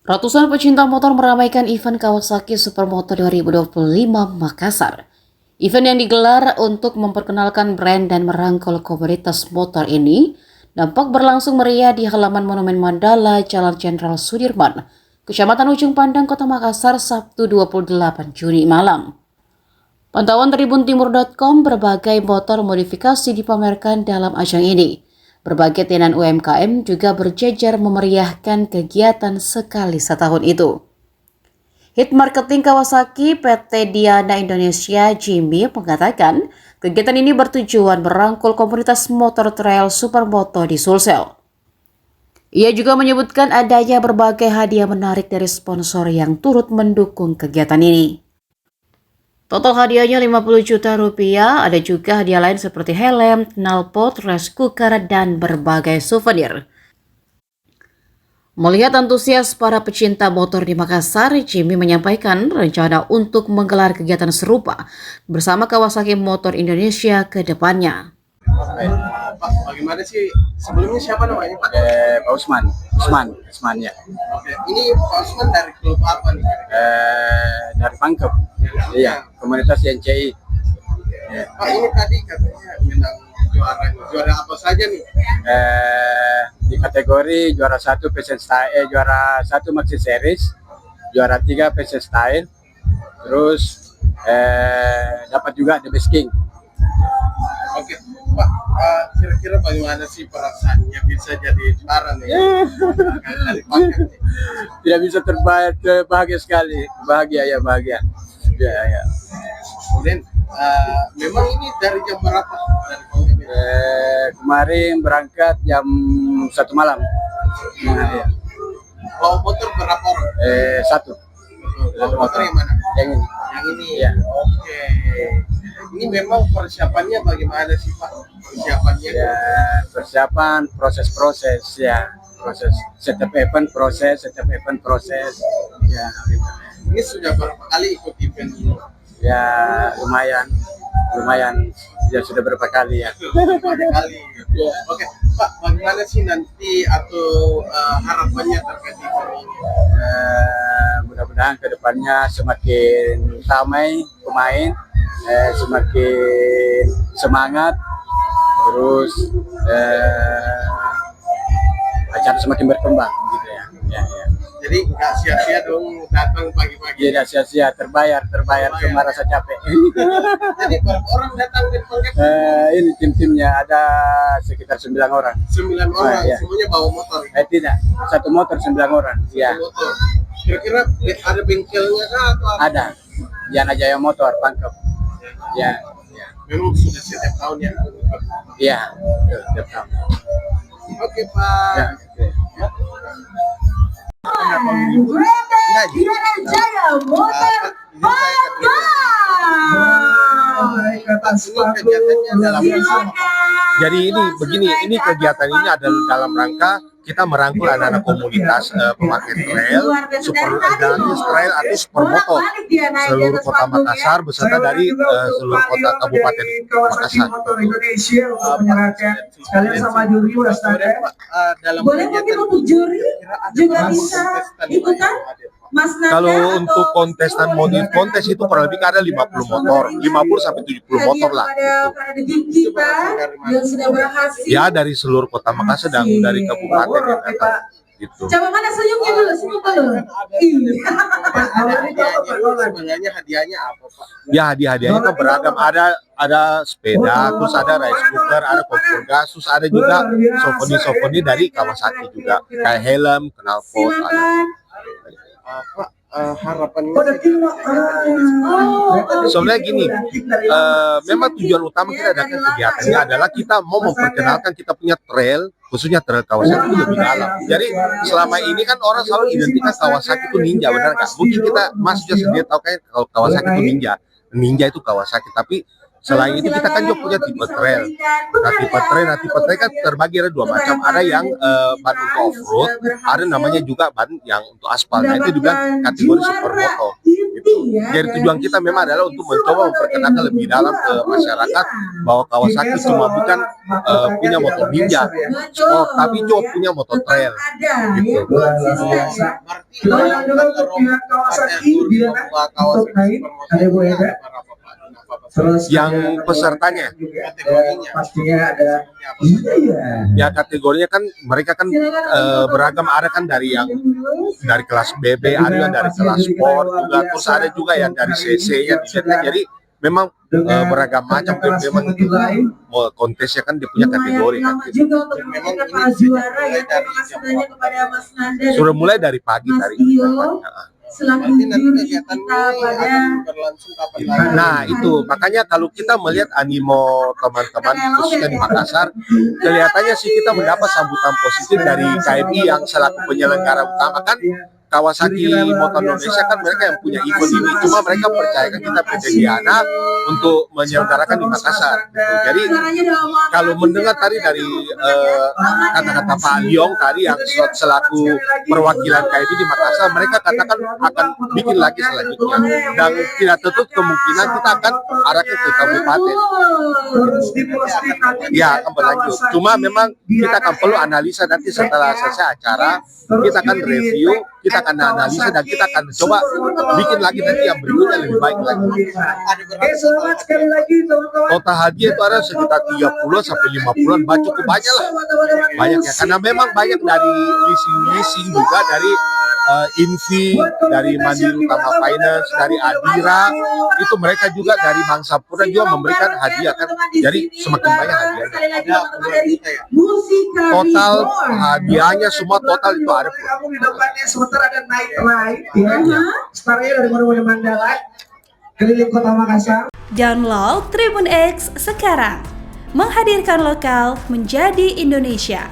Ratusan pecinta motor meramaikan event Kawasaki Supermoto 2025 Makassar. Event yang digelar untuk memperkenalkan brand dan merangkul komunitas motor ini nampak berlangsung meriah di halaman Monumen Mandala, Jalan Jenderal Sudirman, Kecamatan Ujung Pandang, Kota Makassar, Sabtu 28 Juni malam. Pantauan tribuntimur.com, berbagai motor modifikasi dipamerkan dalam ajang ini. Berbagai tenan UMKM juga berjejer memeriahkan kegiatan sekali setahun itu. Head Marketing Kawasaki PT Diana Indonesia Jimmy mengatakan kegiatan ini bertujuan merangkul komunitas motor trail Supermoto di Sulsel. Ia juga menyebutkan adanya berbagai hadiah menarik dari sponsor yang turut mendukung kegiatan ini. Total hadiahnya 50 juta rupiah, ada juga hadiah lain seperti helm, knalpot, rice cooker, dan berbagai souvenir. Melihat antusias para pecinta motor di Makassar, Jimmy menyampaikan rencana untuk menggelar kegiatan serupa bersama Kawasaki Motor Indonesia ke depannya. Pak, bagaimana sih sebelumnya siapa namanya Pak? Pak Usman ya. Oke, ini Pak Usman dari klub apa nih? Dari Pangkep, iya, komunitas YNCI. Ya. Pak, ini tadi katanya menang juara apa saja nih? Di kategori juara 1 Fashion Style, juara 1 Maxi Series, juara 3 Fashion Style, terus dapat juga The Best King. Oke, Pak, kira-kira bagaimana sih perasaannya bisa jadi juara nih? Dari Pangkep nih. Tidak bisa bahagia sekali, bahagia. Ya. Kemudian memang ini dari jam berapa dari Pangkep ini? Kemarin berangkat jam 1 malam. Ya. Bawa motor berapa orang? Satu. Bawa motor yang mana? Yang ini. Yang ini. Ya. Oke. Ini memang persiapannya bagaimana sih Pak? Persiapannya? Ya, persiapan proses ya. Setiap event proses. Ya, gitu. Ini sudah berapa kali ikut event ini? Ya, lumayan. Ya sudah berapa kali ya. Berapa kali? Ya. Oke, Pak, bagaimana sih nanti atau harapannya terkait event ini? Mudah-mudahan kedepannya semakin ramai pemain, semakin semangat, terus acara semakin berkembang gitu ya. Jadi nggak sia-sia dong datang pagi-pagi. Tidak sia-sia, terbayar cuma rasa capek. Jadi berapa orang datang ke Pangkep? Ini tim-timnya ada sekitar 9 orang. 9 orang, Ya. semuanya bawa motor. Tidak, satu motor 9 orang. Ya. Motor. Kira-kira ada bengkelnya kah atau apa? Ada. Diana Jaya Motor Pangkep. Ya. Memang sudah setiap tahun ya. Iya, setiap tahun. Oke Pak. Ya, oke. Diana Jaya Motor Jadi ini kegiatan ini adalah dalam rangka kita merangkul anak-anak komunitas pemakai trail, trail atau supermoto seluruh kota Makassar beserta dari seluruh kota Kabupaten Makassar. Sekalian sama juri boleh mungkin untuk juri juga bisa ikutan. Mas Nanda Kalau untuk kontestan kontes itu kurang lebih ada 50 motor, 50 sampai 70 motor lah. Gitu. Kita yang sudah berhasil. Ya dari seluruh kota Makassar dan dari kabupaten yang datang. Gitu. Coba mana senyumnya dulu, senyum dulu. Sebenarnya hadiahnya apa Pak? Ya hadiah-hadiahnya kan beragam, ada sepeda, terus ada rice cooker, ada kompor gas, terus ada juga souvenir dari Kawasaki juga, kayak helm, knalpot, ada. Pak, harapannya Sebenarnya gini, memang tujuan utama kita adakan kegiatannya adalah kita mau memperkenalkan kita punya trail, khususnya trail Kawasaki itu lebih dalam. Jadi selama ini kan orang selalu identitas Kawasaki itu ninja, benar nggak? Mungkin kita juga sendiri tahu kayak kalau Kawasaki itu ninja itu Kawasaki, tapi selain itu kita kan juga punya tipe trail. Nah tipe trail kan terbagi ada dua macam. Ada yang ban untuk off road, ada namanya juga ban yang untuk aspal. Nah itu juga kategori supermoto. Gitu. itu. Jadi tujuan kita memang adalah untuk mencoba memperkenalkan lebih dalam ke masyarakat bahwa Kawasaki cuma bukan punya motor ninja, sport, tapi juga punya motor trail. Gitu. Berarti Kawasaki Yang pesertanya, pastinya ada ya kategorinya kan mereka kan beragam, ada kan dari yang dari kelas BB, ada yang dari kelas sport juga, terus ada juga yang dari CC-nya. Jadi memang beragam macam, memang itu kontesnya kan dia punya kategori kan. Gitu. juga untuk memberikan para juara ya. Terima kasih banyak kepada Mas Nanda. Sudah mulai dari pagi tadi. Selaku juri kita pada berlangsung kapan lagi? Nah itu makanya kalau kita melihat animo teman-teman khususnya di Makassar, kelihatannya sih kita mendapat sambutan positif dari KMI yang selaku penyelenggara utama kan. Kawasaki Motor Indonesia kan mereka yang punya event ini, cuma mereka percayakan kita PT Diana untuk menyelenggarakan di Makassar. Gitu. Jadi kalau mendengar tadi dari kata-kata Pak Liong tadi yang selaku perwakilan KMI di Makassar, mereka katakan akan bikin lagi selanjutnya dan tidak tertutup kemungkinan kita akan arahkan ke kabupaten. Ya akan berlanjut. Cuma memang kita akan perlu analisa nanti setelah selesai acara, kita akan review, kita akan analisa dan kita akan coba bikin lagi nanti yang berikutnya lebih baik lagi. selamat sekali lagi teman-teman. Total hadiah itu ada sekitar 30 sampai 50-an, cukup banyak lah. Banyak ya, karena memang banyak dari leasing juga, dari Invi, dari Mandiri Utama Finance, dari Adira, itu mereka juga dari Bank Sampurna juga memberikan hadiah kan. Jadi semakin banyak hadiahnya. Total hadiahnya semua total itu ada. Kamu di depannya sebentar ada night ride ya. Startnya dari mana-mana Mandala, keliling Kota Makassar. Download Tribun X sekarang. Menghadirkan lokal menjadi Indonesia.